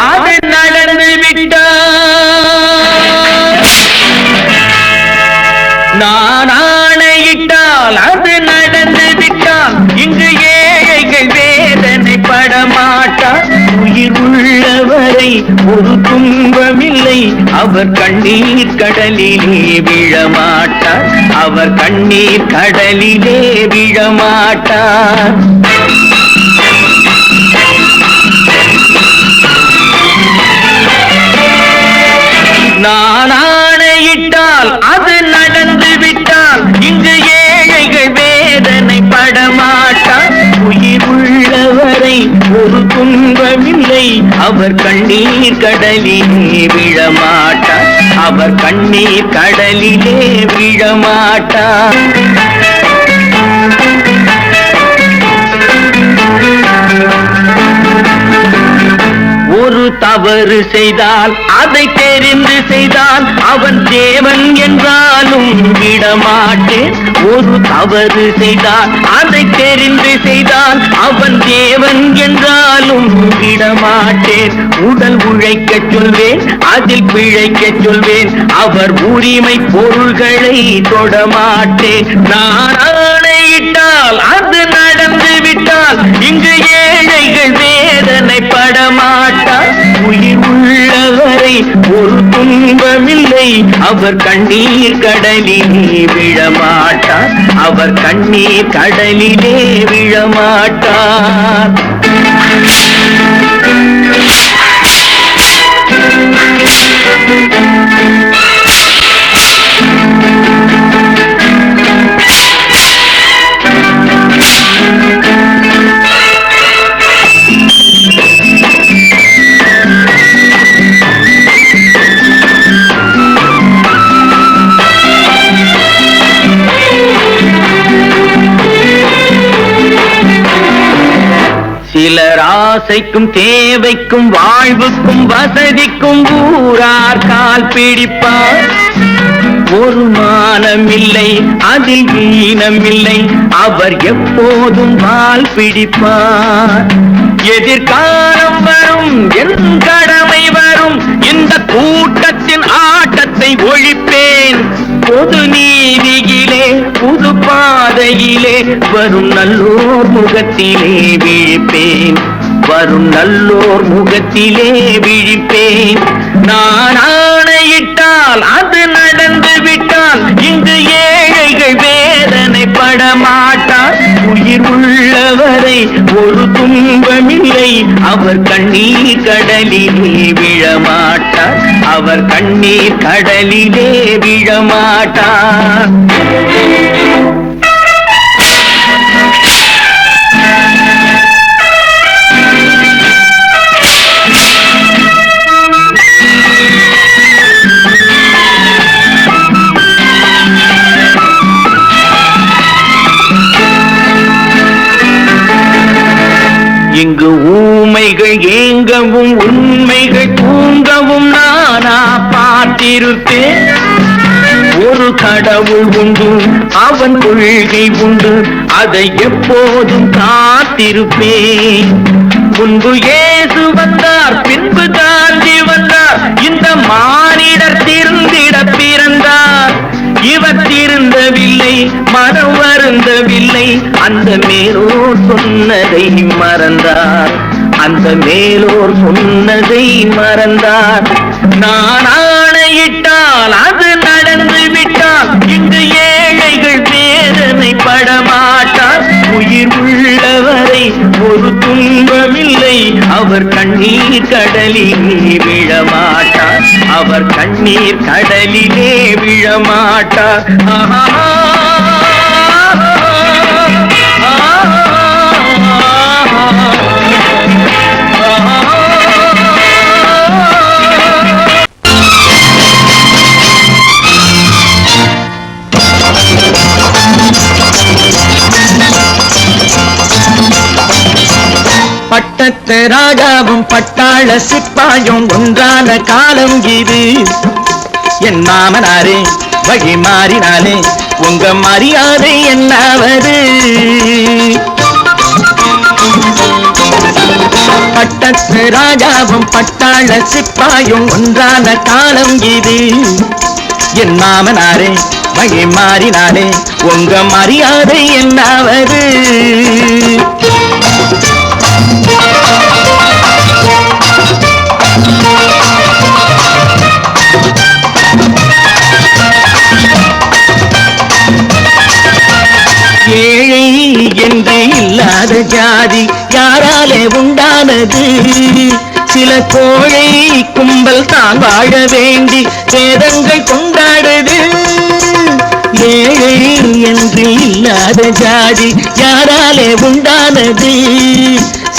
அது நடந்து விட்டா, நான் ஆணையிட்டால் அது நடந்து விட்டால் இங்கு ஏழைகள் வேதனை படமாட்டார். உயிர் உள்ளவரை ஒரு துன்பமில்லை, அவர் கண்ணீர் கடலிலே விழமாட்டார், அவர் கண்ணீர் கடலிலே விழமாட்டார். நான் ஆணையிட்டால் அது நடந்து விட்டால் இங்கு ஏழைகள் வேதனை படமாட்டார். உயிர் உள்ளவரை ஒரு துன்பமில்லை, அவர் கண்ணீர் கடலிலே விழமாட்டார், அவர் கண்ணீர் கடலிலே விழமாட்டார். ஒரு தவறு செய்தால் அதை தெரிந்து செய்தால் அவன் தேவன் என்றாலும் விடமாட்டேன். ஒரு தவறு செய்தால் அதை தெரிந்து செய்தால் அவன் தேவன் என்றாலும் விடமாட்டேன். உடல் உழைக்கச் சொல்வேன், அதில் பிழைக்கச் சொல்வேன், அவர் உரிமை பொருள்களை தொடமாட்டேன். நான் ஆணையிட்டால் அது நடந்து விட்டால் இங்கு ஏழைகள் வேதனை படமாட்டார். உயிர் உள்ளவரை ஒரு துன்பமில்லை, அவர் கண்ணீர் கடலிலே விழமாட்டார், அவர் கண்ணீர் கடலிலே விழமாட்டார். சிலர் ஆசைக்கும் தேவைக்கும் வாழ்வுக்கும் வசதிக்கும் ஊரார் கால் பிடிப்பார். ஒரு மானமில்லை, அதில் ஈனமில்லை, அவர் எப்போதும் வால் பிடிப்பார். எதிர்காலம் வரும், என் கடமை வரும், இந்த கூட்டத்தின் ஆட்டத்தை ஒழிப்பேன். பொது நீதியிலே புது பாதையிலே வரும் நல்லோர் முகத்திலே விழிப்பேன், வரும் நல்லோர் முகத்திலே விழிப்பேன். நான் ஆணையிட்டால் அது நடந்து விட்டால் இங்கு ஏழைகள் வேதனை படமாட்டார். உயிர் உள்ளவரை ஒரு துன்பமில்லை, அவர் கண்ணீர் கடலிலே விழமாட்டார், அவர் கண்ணீர் கடலிலே விழமாட்டார். கடவுள் உண்டு, அவன் கொள்கை உண்டு, அதை எப்போதும் காத்திருப்பேன். முன்பு இயேசு வந்தார், பின்பு காந்தி வந்தார், இந்த மானிடர் திருந்திட பிறந்தார். இவர் திருந்தவில்லை, மனம் வருந்தவில்லை, அந்த மேலோர் சொன்னதை மறந்தார், அந்த மேலோர் சொன்னதை மறந்தார். நான் ஆணையிட்டால் அது நடந்து விட்டால் இங்கு ஏழைகள் வேதனை படமாட்டார். உயிர் உள்ளவரை ஒரு துன்பமில்லை, அவர் கண்ணீர் கடலிலே விழமாட்டார், அவர் கண்ணீர் கடலிலே விழமாட்டார். பட்டத்து ராஜாவும் பட்டாள சிப்பாயும் ஒன்றான காலம் இது. என் மாமனாரே வழி மாறினாலே உங்க மரியாதை என்னாவது? பட்டத்து ராஜாவும் பட்டாள சிப்பாயும் ஒன்றான காலம் இது. என் மாமனாரே வழி மாறினாலே உங்க மரியாதை என்னாவது? ஏழை என்று இல்லாத ஜாதி யாராலே உண்டானது? சில கோழை கும்பல் தான் வாழ வேண்டி வேதங்கள் கொண்டாடுது. ஏழை என்று இல்லாத ஜாதி யாராலே உண்டானது?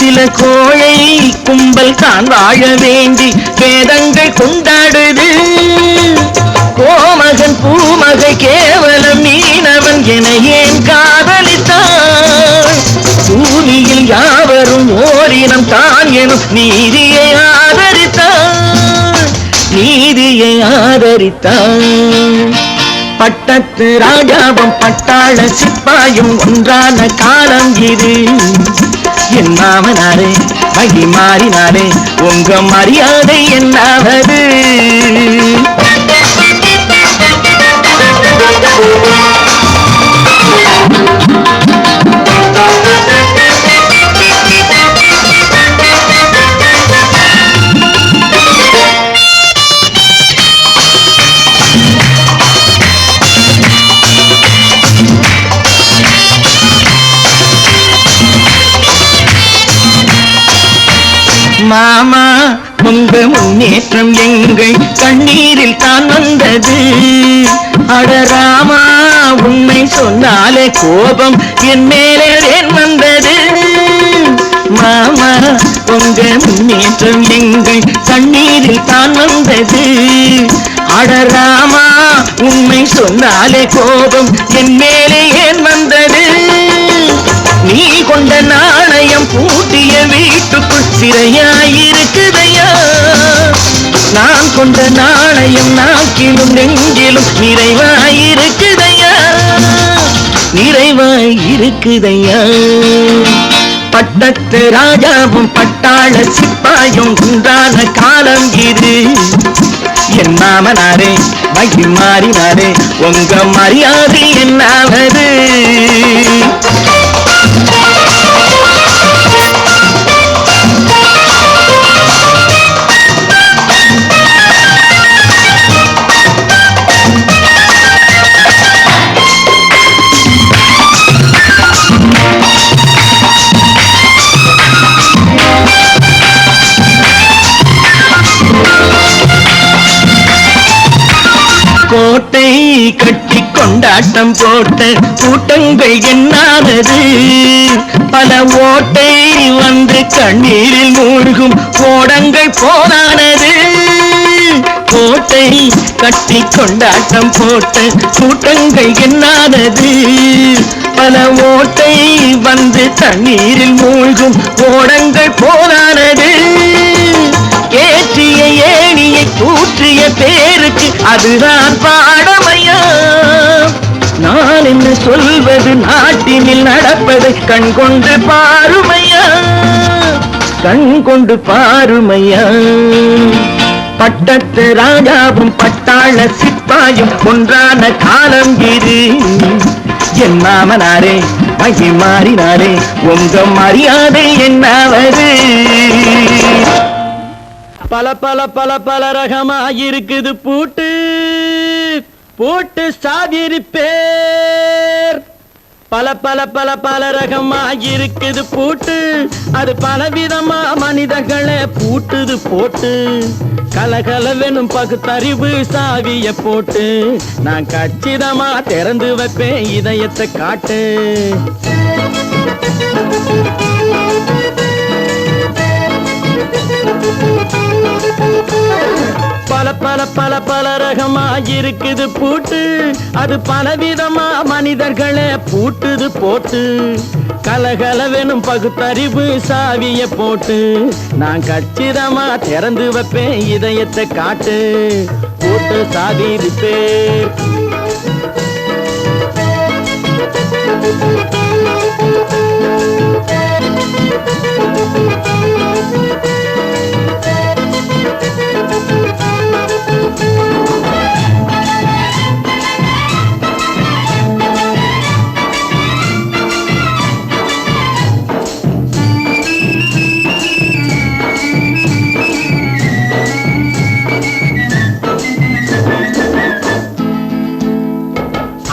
சில கோழை கும்பல் தான் வாழ வேண்டி வேதங்கள் கொண்டாடுது. கோமகன் பூமகை கேவலம் மீனவன் என ஏன் காதலித்தான்? பூமியில் யாவரும் ஓரினம் தான் எனும் நீதியை ஆதரித்தான், நீதியை ஆதரித்தான். பட்டத்து ராஜாவும் பட்டாள சிப்பாயும் ஒன்றான காலம் இது. என் மாமனாரே வழி மாறினாரே உங்க மரியாதை என்னாவது? மாமா உங்க முன்னேற்றம் எங்கள் கண்ணீரில் தான் வந்தது. அடராமா உண்மை சொன்னாலே கோபம் என் மேலே ஏன் வந்தது? மாமா உங்க முன்னேற்றம் எங்கள் கண்ணீரில் தான் வந்தது. அடராமா உண்மை சொன்னாலே கோபம் என் மேலே ஏன் வந்தது? நீ கொண்ட நாணயம் பூட்டிய வீட்டுக்குள் சிறையாயிருக்குதையா? நான் கொண்ட நாணயம் நாக்கிலும் நெஞ்சிலும் நிறைவாயிருக்குதையா, நிறைவாயிருக்குதையா. பட்டத்து ராஜாவும் பட்டாள சிப்பாயும் உண்டான காலம் இது. என் மாமனாரே வழி மாறினாரே உங்க மரியாதை என்னாவது? கோட்டை கட்டி கொண்டாட்டம் போட்ட கூட்டங்கள் என்னானது? பல ஓட்டை வந்து கண்ணீரில் மூழ்கும் கோடங்கள் போனானது. கோட்டை கட்டி கொண்டாட்டம் போட்ட கூட்டங்கள் என்னானது? பல ஓட்டை வந்து தண்ணீரில் மூழ்கும் கோடங்கள் போனானது. ஏற்றி ஏந்திய ஏணியை தூற்றிய பேருக்கு அதுதான் பாடமையா. நான் என்ன சொல்வது, நாட்டினில் நடப்பதை கண் கொண்டு பாருமையா, கண் கொண்டு பாருமையா. பட்டத்து ராஜாவும் பட்டாள சிப்பாயும் ஒன்றான காலம் இது. என் மாமனாரே மகி மாறினாரே உங்க மரியாதை என்னாவது. பல பல பல பல ரகமாயிருக்குது பூட்டு, பூட்டு சாதிருப்பேர். பல பல பல பல ரகமாயிருக்குது பூட்டு, அது பலவிதமா மனிதர்களை பூட்டுது போட்டு. கலகலவெனும் பகுத்தறிவு சாவிய போட்டு நான் கச்சிதமா திறந்து வைப்பேன் இதயத்தை காட்டு. பல பல பல பல ரகமாயிருக்குது பூட்டு, அது பலவிதமா மனிதர்களை பூட்டுது போட்டு. கலகலவெனும் பகுத்தறிவு சாவிய போட்டு நான் கச்சிதமா திறந்து வைப்பேன் இதயத்தை காட்டு. போட்டு சாதிருப்பேன்.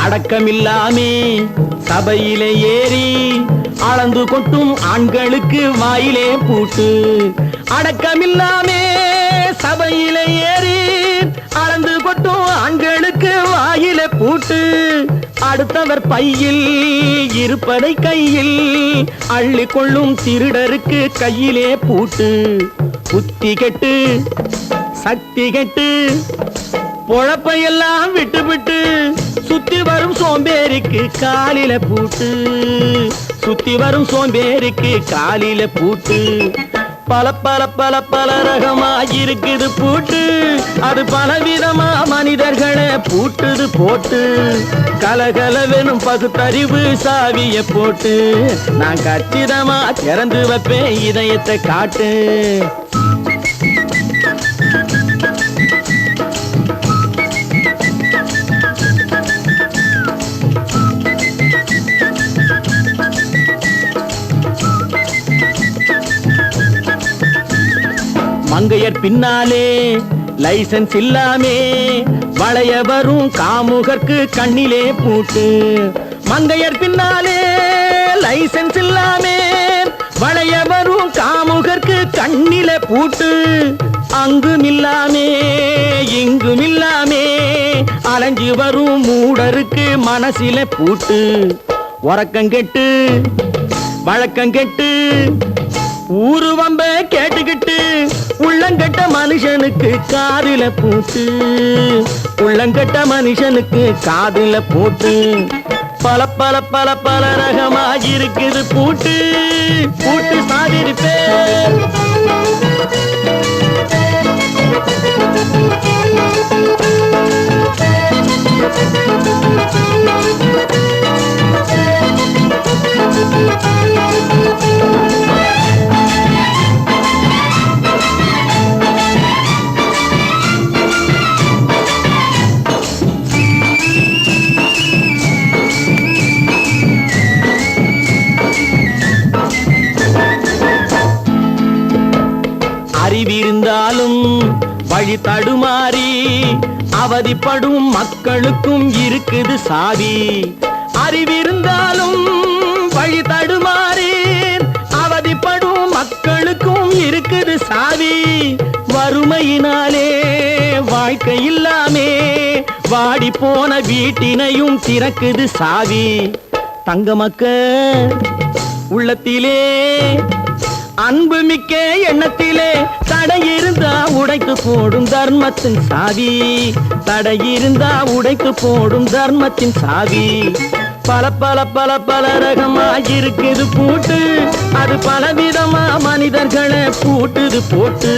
அடக்கமில்லாமே சபையிலே ஏறி அளந்து கொட்டும் ஆண்களுக்கு வாயிலே பூட்டு. அடக்கமில்லாமே சபையிலே ஏறி அளந்து கொட்டும் ஆண்களுக்கு வாயிலே பூட்டு. அடுத்தவர் பையில் இருப்பதை கையில் அள்ளி கொள்ளும் திருடருக்கு கையிலே பூட்டு. புத்தி கெட்டு சக்தி கெட்டு பொழப்பையெல்லாம் விட்டு விட்டு சுத்தி வரும் சோம்பேறிக்கு காலில பூட்டு. சுத்தி வரும் சோம்பேறிக்கு காலில பூட்டு. பல பல பல பல ரகமாயிருக்குது பூட்டு, அது பலவிதமா மனிதர்களை பூட்டுது போட்டு. கலகலவெனும் பகுத்தறிவு சாவிய போட்டு நான் கச்சிதமா திறந்து வைப்பேன் இதயத்தை காட்டு. மங்கையர் பின்னாலே லைசன்ஸ் இல்லாமே வளைய வரும் காமுகர்க்கு கண்ணிலே பூட்டு. மங்கையர் பின்னாலே லைசன்ஸ் இல்லாமே வளைய வரும் காமுகர்க்கு கண்ணிலே பூட்டு. அங்கும் இல்லாமே இங்கும் இல்லாமே அலைஞ்சு வரும் மூடருக்கு மனசில பூட்டு. உறக்கங்கெட்டு வழக்கங்கெட்டு ஊரு வம்ப கேட்டுக்கிட்டு உள்ளங்கட்ட மனுஷனுக்கு காதில பூட்டு. உள்ளங்கட்ட மனுஷனுக்கு காதில பூட்டு. பல பல பல பல ரகமாயிருக்குது பூட்டு, பூட்டு சாதிருப்பேன். அறிவிருந்தாலும் வழி தடுமாறி அவதிப்படும் மக்களுக்கும் இருக்குது சாவி. அறிவிருந்தாலும் வழி தடுமாறி அவதிப்படும் மக்களுக்கும் இருக்குது சாவி. வறுமையினாலே வாழ்க்கை இல்லாமே வாடி போன வீட்டினையும் திறக்குது சாவி. தங்கமக்க உள்ளத்திலே அன்பு மிக்க எண்ணத்திலே தடை இருந்தா உடைத்து போடும் தர்மத்தின் சாவி. தடை இருந்தா உடைத்து போடும் தர்மத்தின் சாவி. பல பல பல பல ரகமா இருக்குது பூட்டு, அது பலவிதமா மனிதர்களை பூட்டுது போட்டு.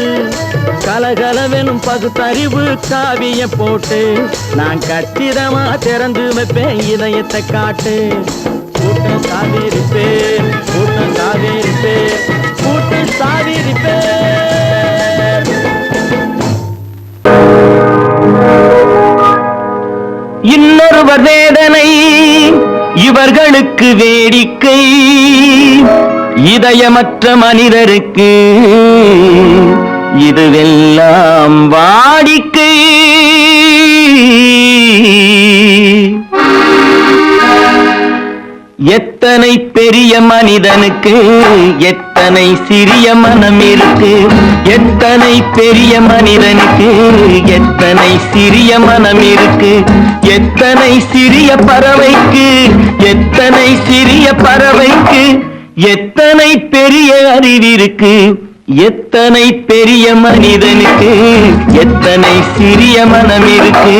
கலகலவெனும் பகுத்தறிவு காவிய போட்டு, நான் கச்சிதமா திறந்து வைப்பேன் இதயத்தை காட்டு. கூட்டம் சாவிருப்பேன், கூட்டம் சாவிருப்பேன், கூட்டம் சாவிருப்பேன். இன்னொருவர் வேதனை இவர்களுக்கு வேடிக்கை, இதயமற்ற மனிதருக்கு இதுவெல்லாம் வாடிக்கை. எத்தனை பெரிய மனிதனுக்கு எத்தனை சிறிய மனம் இருக்கு, எத்தனை பெரிய மனிதனுக்கு எத்தனை சிறிய மனம் இருக்கு. எத்தனை சிறிய பறவைக்கு எத்தனை சிறிய பறவைக்கு எத்தனை பெரிய அறிவிருக்கு. எத்தனை பெரிய மனிதனுக்கு எத்தனை சிறிய மனம் இருக்கு.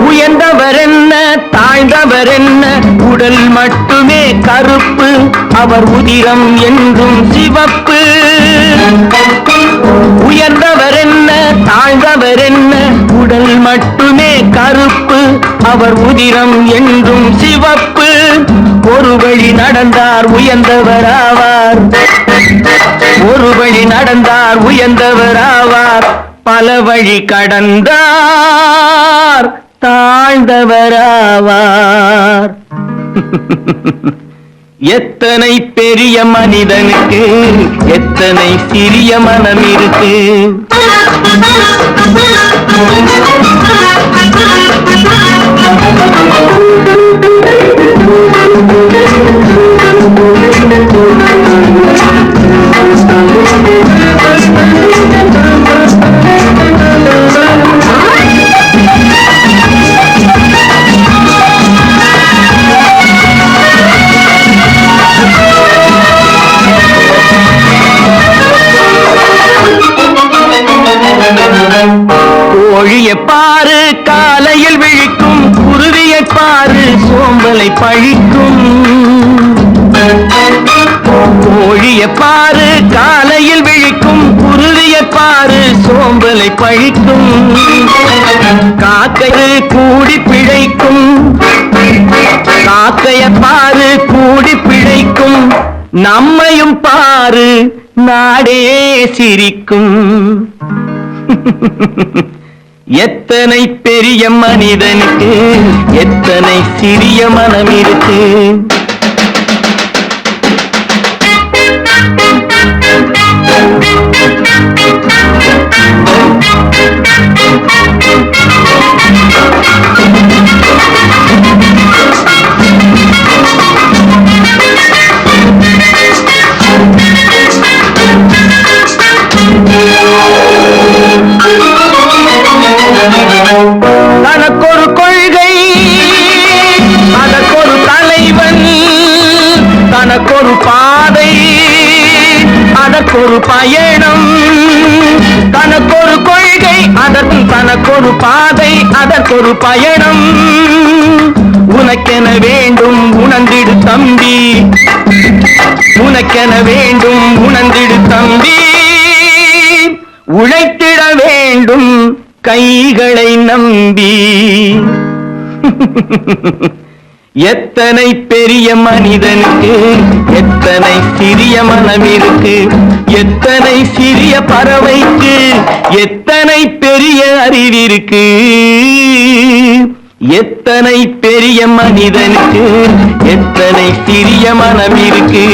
உயர்ந்தவர் என்ன தாழ்ந்தவர் என்ன, உடல் மட்டுமே கருப்பு, அவர் உதிரம் என்றும் சிவப்பு. உயர்ந்தவர் என்ன தாழ்ந்தவர் என்ன, உடல் மட்டுமே கருப்பு, அவர் உதிரம் என்றும் சிவப்பு. ஒரு வழி நடந்தார் உயர்ந்தவர் ஆவார், ஒரு வழி நடந்தார் உயர்ந்தவர் ஆவார். பல வழி கடந்தார் தாழ்ந்தவராவார். எத்தனை பெரிய மனிதனுக்கு எத்தனை சிறிய மனம் இருக்கு. கோழியை பாரு காலையில் விழிக்கும், குருவியை பாரு சோம்பலை பழிக்கும். கோழியை பாரு காலையில் விழிக்கும், குருவியை பாரு சோம்பலை பழிக்கும். காக்கையை கூடி பிழைக்கும், காக்கையை பாரு கூடி பிழைக்கும். நம்மையும் பாரு நாடே சிரிக்கும். எத்தனை பெரிய மனிதனுக்கு எத்தனை சிறிய மனம் இருக்கு. தனக்கொரு கொள்கை அதற்கொரு தலைவன், தனக்கொரு பாதை அதற்கொரு பயணம். தனக்கொரு கொள்கை அதற்கு தனக்கொரு பாதை அதற்கொரு பயணம். உனக்கென வேண்டும் உணர்ந்திடு தம்பி, உனக்கென வேண்டும் உணர்ந்திடு தம்பி. உழைத்திட வேண்டும் கைகளை நம்பி. எத்தனை பெரிய மனிதனுக்கு எத்தனை சிறிய மனம் இருக்கு. எத்தனை சிறிய பறவைக்கு எத்தனை பெரிய அறிவிருக்கு. எத்தனை பெரிய மனிதனுக்கு எத்தனை சிறிய மனம் இருக்கு.